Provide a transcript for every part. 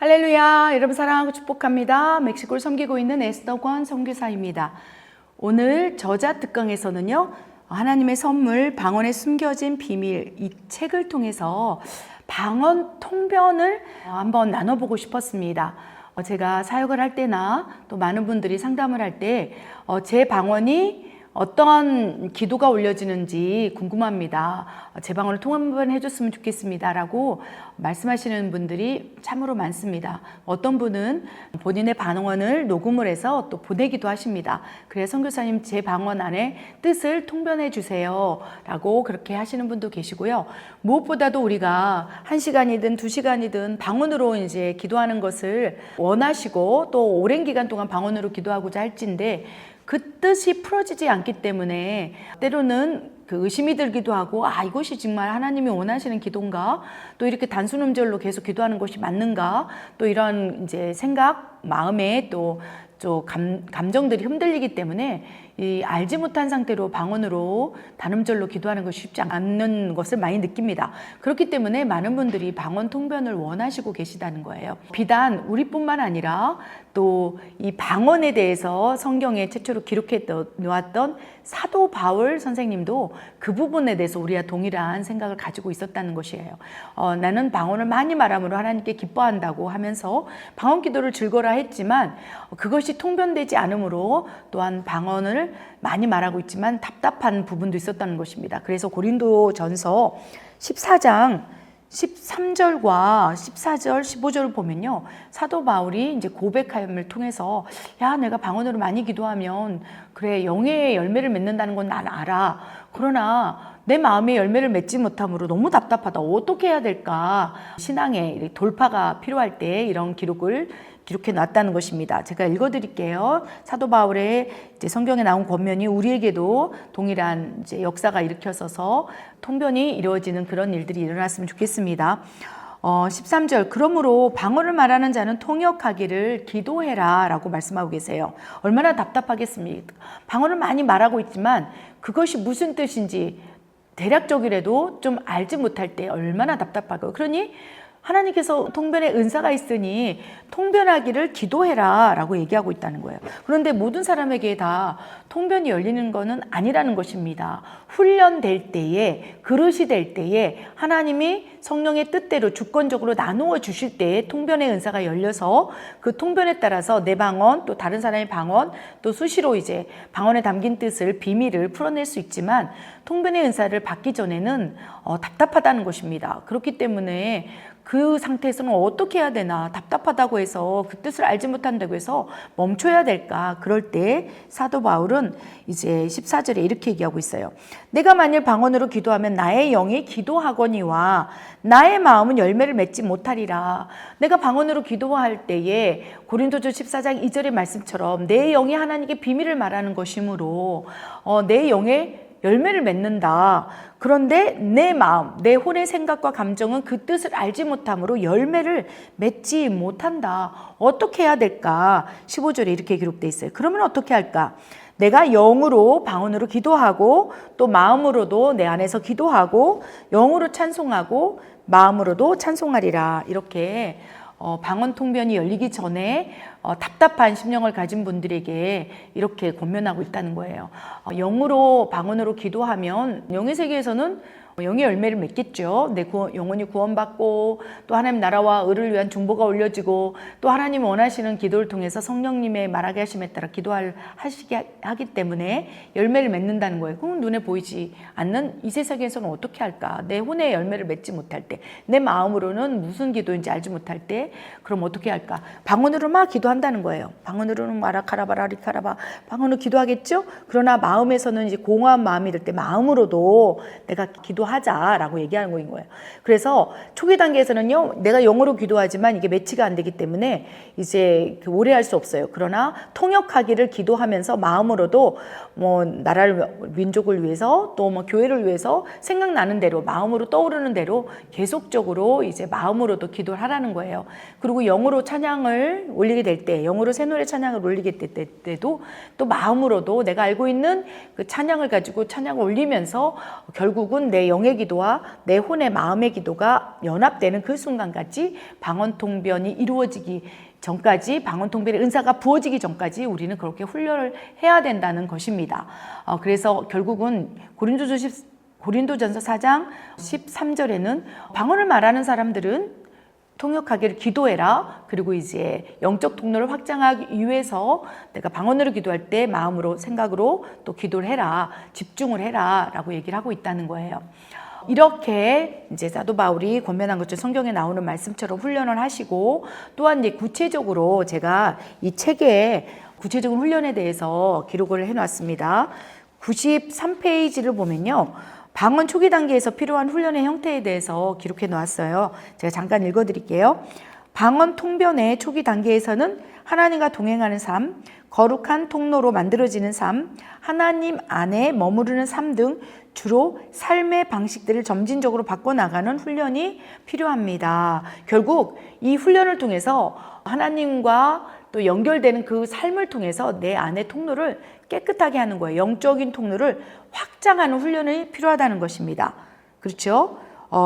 할렐루야, 여러분 사랑하고 축복합니다. 멕시코를 섬기고 있는 에스더권 선교사입니다. 오늘 저자 특강에서는요, 하나님의 선물, 방언에 숨겨진 비밀, 이 책을 통해서 방언 통변을 한번 나눠보고 싶었습니다. 제가 사역을 할 때나 또 많은 분들이 상담을 할 때 제 방언이 어떠한 기도가 올려지는지 궁금합니다. 제 방언을 통변해 줬으면 좋겠습니다 라고 말씀하시는 분들이 참으로 많습니다. 어떤 분은 본인의 방언을 녹음을 해서 또 보내기도 하십니다. 그래 선교사님 제 방언 안에 뜻을 통변해 주세요 라고 그렇게 하시는 분도 계시고요. 무엇보다도 우리가 1시간이든 2시간이든 방언으로 이제 기도하는 것을 원하시고 또 오랜 기간 동안 방언으로 기도하고자 할진데 그 뜻이 풀어지지 않기 때문에 때로는 그 의심이 들기도 하고 이것이 정말 하나님이 원하시는 기도인가? 또 이렇게 단순 음절로 계속 기도하는 것이 맞는가? 또 이런 이제 생각, 마음에 또 감정들이 흔들리기 때문에 이 알지 못한 상태로 방언으로 단음절로 기도하는 것이 쉽지 않는 것을 많이 느낍니다. 그렇기 때문에 많은 분들이 방언 통변을 원하시고 계시다는 거예요. 비단 우리뿐만 아니라 또 이 방언에 대해서 성경에 최초로 기록해 놓았던 사도 바울 선생님도 그 부분에 대해서 우리와 동일한 생각을 가지고 있었다는 것이에요. 나는 방언을 많이 말함으로 하나님께 기뻐한다고 하면서 방언 기도를 즐거라 했지만 그것이 통변되지 않으므로 또한 방언을 많이 말하고 있지만 답답한 부분도 있었다는 것입니다. 그래서 고린도전서 14장 13절과 14절, 15절을 보면요. 사도 바울이 이제 고백함을 통해서 내가 방언으로 많이 기도하면 그래 영의 열매를 맺는다는 건 난 알아. 그러나 내 마음의 열매를 맺지 못함으로 너무 답답하다. 어떻게 해야 될까? 신앙의 돌파가 필요할 때 이런 기록해 놨다는 것입니다. 제가 읽어드릴게요. 사도 바울의 이제 성경에 나온 권면이 우리에게도 동일한 이제 역사가 일으켜서서 통변이 이루어지는 그런 일들이 일어났으면 좋겠습니다. 13절 그러므로 방언을 말하는 자는 통역하기를 기도해라 라고 말씀하고 계세요. 얼마나 답답하겠습니까? 방언을 많이 말하고 있지만 그것이 무슨 뜻인지 대략적이라도 좀 알지 못할 때 얼마나 답답하고 그러니 하나님께서 통변의 은사가 있으니 통변하기를 기도해라 라고 얘기하고 있다는 거예요. 그런데 모든 사람에게 다 통변이 열리는 것은 아니라는 것입니다. 훈련될 때에 그릇이 될 때에 하나님이 성령의 뜻대로 주권적으로 나누어 주실 때에 통변의 은사가 열려서 그 통변에 따라서 내 방언 또 다른 사람의 방언 또 수시로 이제 방언에 담긴 뜻을 비밀을 풀어낼 수 있지만 통변의 은사를 받기 전에는 답답하다는 것입니다. 그렇기 때문에 그 상태에서는 어떻게 해야 되나 답답하다고 해서 그 뜻을 알지 못한다고 해서 멈춰야 될까? 그럴 때 사도 바울은 이제 14절에 이렇게 얘기하고 있어요. 내가 만일 방언으로 기도하면 나의 영이 기도하거니와 나의 마음은 열매를 맺지 못하리라. 내가 방언으로 기도할 때에 고린도전 14장 2절의 말씀처럼 내 영이 하나님께 비밀을 말하는 것이므로 내 영의 열매를 맺는다. 그런데 내 마음, 내 혼의 생각과 감정은 그 뜻을 알지 못함으로 열매를 맺지 못한다. 어떻게 해야 될까? 15절에 이렇게 기록되어 있어요. 그러면 어떻게 할까? 내가 영으로 방언으로 기도하고 또 마음으로도 내 안에서 기도하고 영으로 찬송하고 마음으로도 찬송하리라. 이렇게 방언 통변이 열리기 전에 답답한 심령을 가진 분들에게 이렇게 권면하고 있다는 거예요. 영으로 방언으로 기도하면 영의 세계에서는 영의 열매를 맺겠죠. 내 영혼이 구원받고 또 하나님 나라와 의를 위한 중보가 올려지고 또 하나님 원하시는 기도를 통해서 성령님의 말하게 하심에 따라 하시게 하기 때문에 열매를 맺는다는 거예요. 그럼 눈에 보이지 않는 이 세상에서는 어떻게 할까? 내 혼의 열매를 맺지 못할 때, 내 마음으로는 무슨 기도인지 알지 못할 때 그럼 어떻게 할까? 방언으로 막 기도한다는 거예요. 방언으로는 마라카라바라 리카라바 방언으로 기도하겠죠? 그러나 마음에서는 이제 공허한 마음이 들 때 마음으로도 내가 기도하자라고 얘기하는 거예요. 그래서 초기 단계에서는요, 내가 영어로 기도하지만 이게 매치가 안 되기 때문에 이제 오래 할 수 없어요. 그러나 통역하기를 기도하면서 마음으로도 뭐 나라를 민족을 위해서 또 뭐 교회를 위해서 생각나는 대로 마음으로 떠오르는 대로 계속적으로 이제 마음으로도 기도를 하라는 거예요. 그리고 영어로 찬양을 올리게 될 올릴 때, 영으로 새 노래 찬양을 올리게 될 때도 또 마음으로도 내가 알고 있는 그 찬양을 가지고 찬양을 올리면서 결국은 내 영의 기도와 내 혼의 마음의 기도가 연합되는 그 순간까지 방언통변이 이루어지기 전까지, 방언통변의 은사가 부어지기 전까지 우리는 그렇게 훈련을 해야 된다는 것입니다. 그래서 결국은 고린도전서 4장 13절에는 방언을 말하는 사람들은 통역하기를 기도해라. 그리고 이제 영적 통로를 확장하기 위해서 내가 방언으로 기도할 때 마음으로, 생각으로 또 기도를 해라, 집중을 해라 라고 얘기를 하고 있다는 거예요. 이렇게 이제 사도 바울이 권면한 것처럼 성경에 나오는 말씀처럼 훈련을 하시고, 또한 이제 구체적으로 제가 이 책에 구체적인 훈련에 대해서 기록을 해놨습니다. 93페이지를 보면요, 방언 초기 단계에서 필요한 훈련의 형태에 대해서 기록해 놓았어요. 제가 잠깐 읽어드릴게요. 방언 통변의 초기 단계에서는 하나님과 동행하는 삶, 거룩한 통로로 만들어지는 삶, 하나님 안에 머무르는 삶 등 주로 삶의 방식들을 점진적으로 바꿔나가는 훈련이 필요합니다. 결국 이 훈련을 통해서 하나님과 또 연결되는 그 삶을 통해서 내 안의 통로를 깨끗하게 하는 거예요. 영적인 통로를 확장하는 훈련이 필요하다는 것입니다. 그렇죠?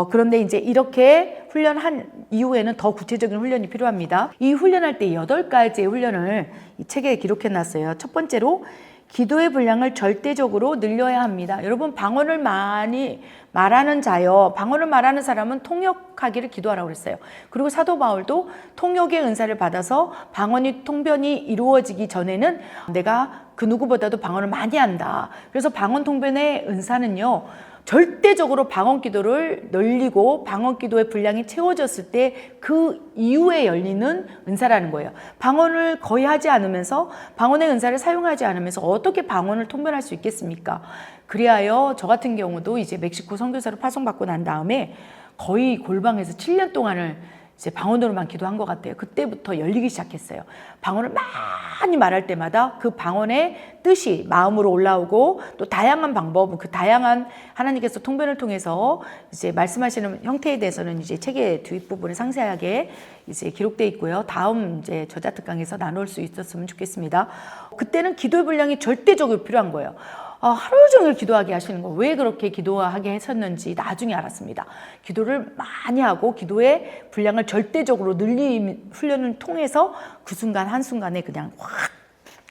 그런데 이제 이렇게 훈련한 이후에는 더 구체적인 훈련이 필요합니다. 이 훈련할 때 8가지의 훈련을 이 책에 기록해 놨어요. 첫 번째로 기도의 분량을 절대적으로 늘려야 합니다. 여러분, 방언을 많이 말하는 자요, 방언을 말하는 사람은 통역하기를 기도하라고 그랬어요. 그리고 사도 바울도 통역의 은사를 받아서 방언이 통변이 이루어지기 전에는 내가 그 누구보다도 방언을 많이 한다. 그래서 방언 통변의 은사는요, 절대적으로 방언 기도를 늘리고 방언 기도의 분량이 채워졌을 때 그 이후에 열리는 은사라는 거예요. 방언을 거의 하지 않으면서, 방언의 은사를 사용하지 않으면서 어떻게 방언을 통변할 수 있겠습니까? 그리하여 저 같은 경우도 이제 멕시코 선교사로 파송받고 난 다음에 거의 골방에서 7년 동안을 이제 방언으로만 기도한 것 같아요. 그때부터 열리기 시작했어요. 방언을 많이 말할 때마다 그 방언의 뜻이 마음으로 올라오고, 또 다양한 방법, 그 다양한 하나님께서 통변을 통해서 이제 말씀하시는 형태에 대해서는 이제 책의 뒷부분에 상세하게 이제 기록되어 있고요. 다음 이제 저자 특강에서 나눌 수 있었으면 좋겠습니다. 그때는 기도의 분량이 절대적으로 필요한 거예요. 하루 종일 기도하게 하시는 거, 왜 그렇게 기도하게 하셨는지 나중에 알았습니다. 기도를 많이 하고 기도의 분량을 절대적으로 늘리는 훈련을 통해서 그 순간 한순간에 그냥 확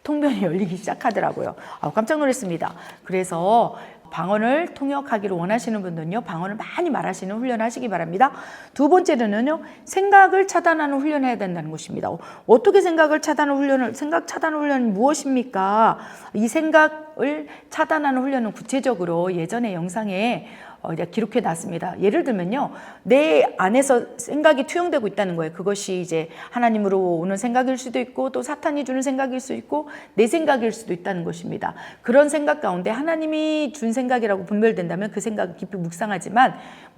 통변이 열리기 시작하더라고요. 깜짝 놀랐습니다. 그래서 방언을 통역하기를 원하시는 분들은요, 방언을 많이 말하시는 훈련을 하시기 바랍니다. 두 번째로는요, 생각을 차단하는 훈련을 해야 된다는 것입니다. 어떻게 생각 차단하는 훈련은 무엇입니까? 이 생각을 차단하는 훈련은 구체적으로 예전에 영상에 기록해 놨습니다. 예를 들면요, 내 안에서 생각이 투영되고 있다는 거예요. 그것이 이제 하나님으로 오는 생각일 수도 있고, 또 사탄이 주는 생각일 수 있고, 내 생각일 수도 있다는 것입니다. 그런 생각 가운데 하나님이 준 생각이라고 분별된다면 그 생각을 깊이 묵상하지만,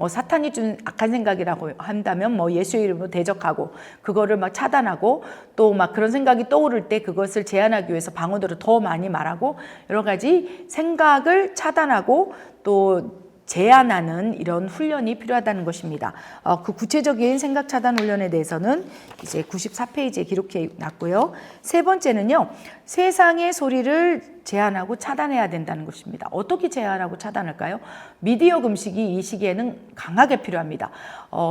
사탄이 준 악한 생각이라고 한다면 예수의 이름으로 대적하고, 그거를 막 차단하고, 또 막 그런 생각이 떠오를 때 그것을 제한하기 위해서 방언으로 더 많이 말하고, 여러 가지 생각을 차단하고 또 제한하는 이런 훈련이 필요하다는 것입니다. 그 구체적인 생각 차단 훈련에 대해서는 이제 94페이지에 기록해 놨고요. 세 번째는요, 세상의 소리를 제한하고 차단해야 된다는 것입니다. 어떻게 제한하고 차단할까요? 미디어 금식이 이 시기에는 강하게 필요합니다.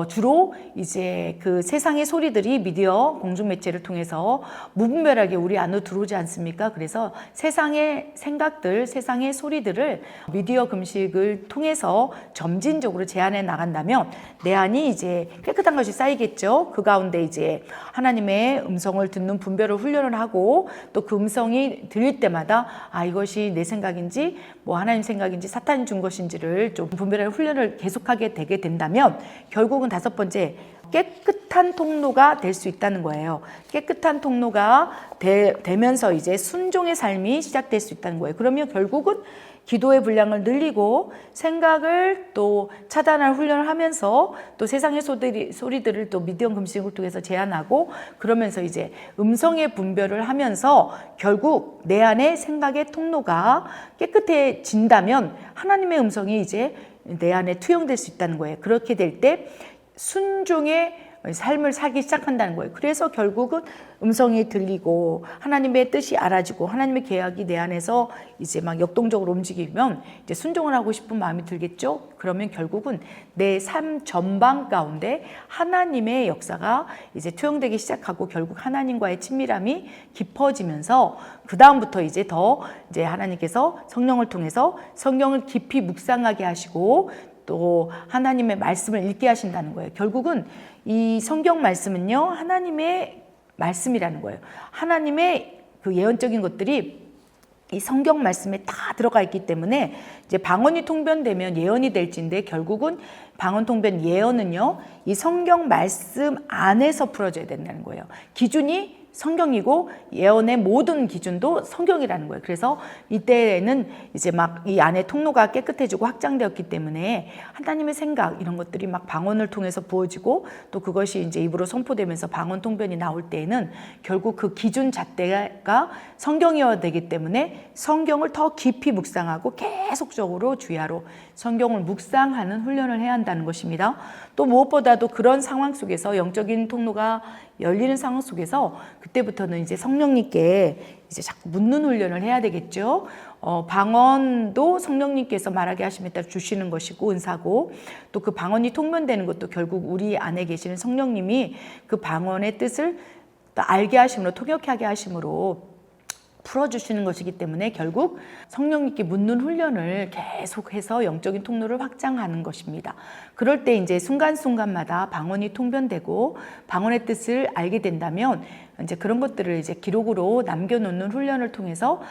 주로 이제 그 세상의 소리들이 미디어 공중매체를 통해서 무분별하게 우리 안으로 들어오지 않습니까? 그래서 세상의 생각들, 세상의 소리들을 미디어 금식을 통해서 점진적으로 제한해 나간다면 내 안이 이제 깨끗한 것이 쌓이겠죠. 그 가운데 이제 하나님의 음성을 듣는 분별을 훈련을 하고, 또 그 음성이 들릴 때마다 이것이 내 생각인지 하나님 생각인지 사탄이 준 것인지를 좀 분별할 훈련을 계속하게 되게 된다면 결국은 다섯 번째, 깨끗한 통로가 될 수 있다는 거예요. 깨끗한 통로가 되면서 이제 순종의 삶이 시작될 수 있다는 거예요. 그러면 결국은 기도의 분량을 늘리고 생각을 또 차단할 훈련을 하면서 또 세상의 소리들을 또 미디어 금식을 통해서 제한하고, 그러면서 이제 음성의 분별을 하면서 결국 내 안에 생각의 통로가 깨끗해진다면 하나님의 음성이 이제 내 안에 투영될 수 있다는 거예요. 그렇게 될 때 순종의 삶을 살기 시작한다는 거예요. 그래서 결국은 음성이 들리고 하나님의 뜻이 알아지고 하나님의 계약이 내 안에서 이제 막 역동적으로 움직이면 이제 순종을 하고 싶은 마음이 들겠죠. 그러면 결국은 내 삶 전반 가운데 하나님의 역사가 이제 투영되기 시작하고 결국 하나님과의 친밀함이 깊어지면서 그 다음부터 이제 더 이제 하나님께서 성령을 통해서 성경을 깊이 묵상하게 하시고 또 하나님의 말씀을 읽게 하신다는 거예요. 결국은 이 성경 말씀은요, 하나님의 말씀이라는 거예요. 하나님의 그 예언적인 것들이 이 성경 말씀에 다 들어가 있기 때문에 이제 방언이 통변되면 예언이 될지인데 결국은 방언 통변 예언은요, 이 성경 말씀 안에서 풀어져야 된다는 거예요. 기준이 성경이고 예언의 모든 기준도 성경이라는 거예요. 그래서 이때에는 이제 막 이 안에 통로가 깨끗해지고 확장되었기 때문에 하나님의 생각 이런 것들이 막 방언을 통해서 부어지고 또 그것이 이제 입으로 선포되면서 방언 통변이 나올 때에는 결국 그 기준 잣대가 성경이어야 되기 때문에 성경을 더 깊이 묵상하고 계속적으로 주야로 성경을 묵상하는 훈련을 해야 한다는 것입니다. 또 무엇보다도 그런 상황 속에서 영적인 통로가 열리는 상황 속에서 그때부터는 이제 성령님께 이제 자꾸 묻는 훈련을 해야 되겠죠. 방언도 성령님께서 말하게 하심에 따라 주시는 것이고 은사고 또 그 방언이 통변되는 것도 결국 우리 안에 계시는 성령님이 그 방언의 뜻을 또 알게 하심으로 통역하게 하심으로 풀어주시는 것이기 때문에 결국 성령님께 묻는 훈련을 계속해서 영적인 통로를 확장하는 것입니다. 그럴 때 이제 순간순간마다 방언이 통변되고 방언의 뜻을 알게 된다면 이제 그런 것들을 이제 기록으로 남겨놓는 훈련을 통해서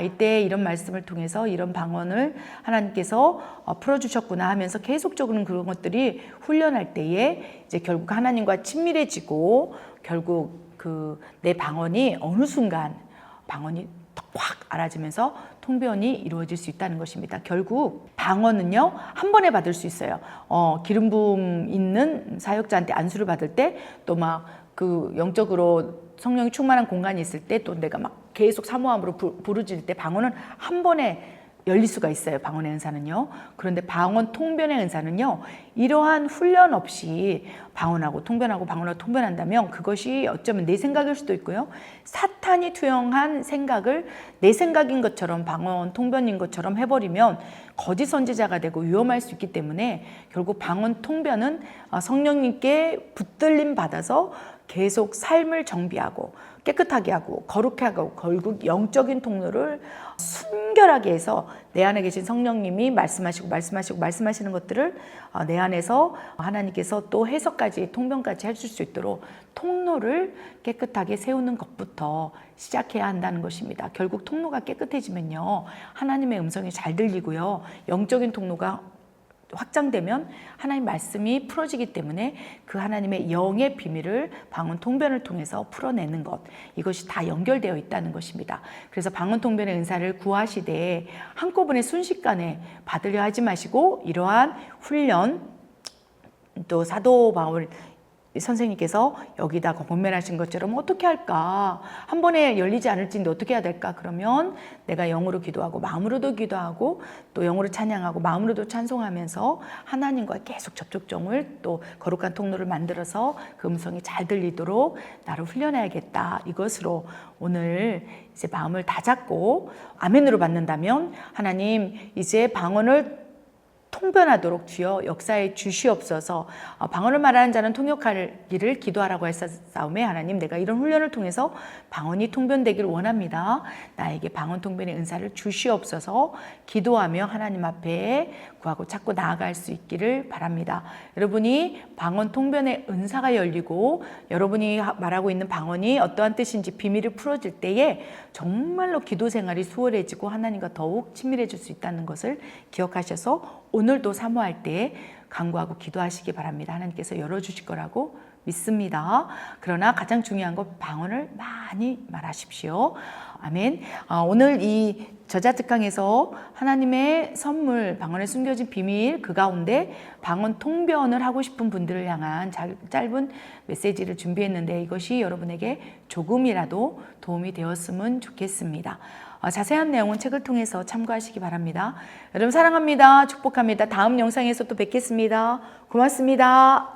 이때 이런 말씀을 통해서 이런 방언을 하나님께서 풀어주셨구나 하면서 계속적으로 그런 것들이 훈련할 때에 이제 결국 하나님과 친밀해지고 결국 그 내 방언이 어느 순간 방언이 확 알아지면서 통변이 이루어질 수 있다는 것입니다. 결국 방언은요, 한 번에 받을 수 있어요. 기름 부음 있는 사역자한테 안수를 받을 때 또 막 그 영적으로 성령이 충만한 공간이 있을 때 또 내가 막 계속 사모함으로 부르짖을 때 방언은 한 번에 열릴 수가 있어요. 방언의 은사는요. 그런데 방언 통변의 은사는요, 이러한 훈련 없이 방언하고 통변하고 방언하고 통변한다면 그것이 어쩌면 내 생각일 수도 있고요. 사탄이 투영한 생각을 내 생각인 것처럼 방언 통변인 것처럼 해버리면 거짓 선지자가 되고 위험할 수 있기 때문에 결국 방언 통변은 성령님께 붙들림 받아서 계속 삶을 정비하고 깨끗하게 하고 거룩하게 하고 결국 영적인 통로를 순결하게 해서 내 안에 계신 성령님이 말씀하시는 것들을 내 안에서 하나님께서 또 해석까지 통변까지 해줄 수 있도록 통로를 깨끗하게 세우는 것부터 시작해야 한다는 것입니다. 결국 통로가 깨끗해지면요, 하나님의 음성이 잘 들리고요, 영적인 통로가 확장되면 하나님 말씀이 풀어지기 때문에 그 하나님의 영의 비밀을 방언 통변을 통해서 풀어내는 것, 이것이 다 연결되어 있다는 것입니다. 그래서 방언 통변의 은사를 구하시되 한꺼번에 순식간에 받으려 하지 마시고 이러한 훈련, 또 사도 바울 선생님께서 여기다가 권면하신 것처럼 어떻게 할까? 한 번에 열리지 않을지인데 어떻게 해야 될까? 그러면 내가 영으로 기도하고 마음으로도 기도하고 또 영으로 찬양하고 마음으로도 찬송하면서 하나님과 계속 접촉점을 또 거룩한 통로를 만들어서 그 음성이 잘 들리도록 나를 훈련해야겠다. 이것으로 오늘 이제 마음을 다잡고 아멘으로 받는다면 하나님 이제 방언을 통변하도록 주여 역사에 주시옵소서. 방언을 말하는 자는 통역하기를 기도하라고 했사오매 하나님 내가 이런 훈련을 통해서 방언이 통변되길 원합니다. 나에게 방언 통변의 은사를 주시옵소서. 기도하며 하나님 앞에 구하고 찾고 나아갈 수 있기를 바랍니다. 여러분이 방언 통변의 은사가 열리고 여러분이 말하고 있는 방언이 어떠한 뜻인지 비밀을 풀어질 때에 정말로 기도 생활이 수월해지고 하나님과 더욱 친밀해질 수 있다는 것을 기억하셔서 오늘도 사모할 때 간구하고 기도하시기 바랍니다. 하나님께서 열어주실 거라고 믿습니다. 그러나 가장 중요한 건 방언을 많이 말하십시오. 아멘. 오늘 이 저자특강에서 하나님의 선물, 방언에 숨겨진 비밀 그 가운데 방언 통변을 하고 싶은 분들을 향한 짧은 메시지를 준비했는데 이것이 여러분에게 조금이라도 도움이 되었으면 좋겠습니다. 자세한 내용은 책을 통해서 참고하시기 바랍니다. 여러분 사랑합니다. 축복합니다. 다음 영상에서 또 뵙겠습니다. 고맙습니다.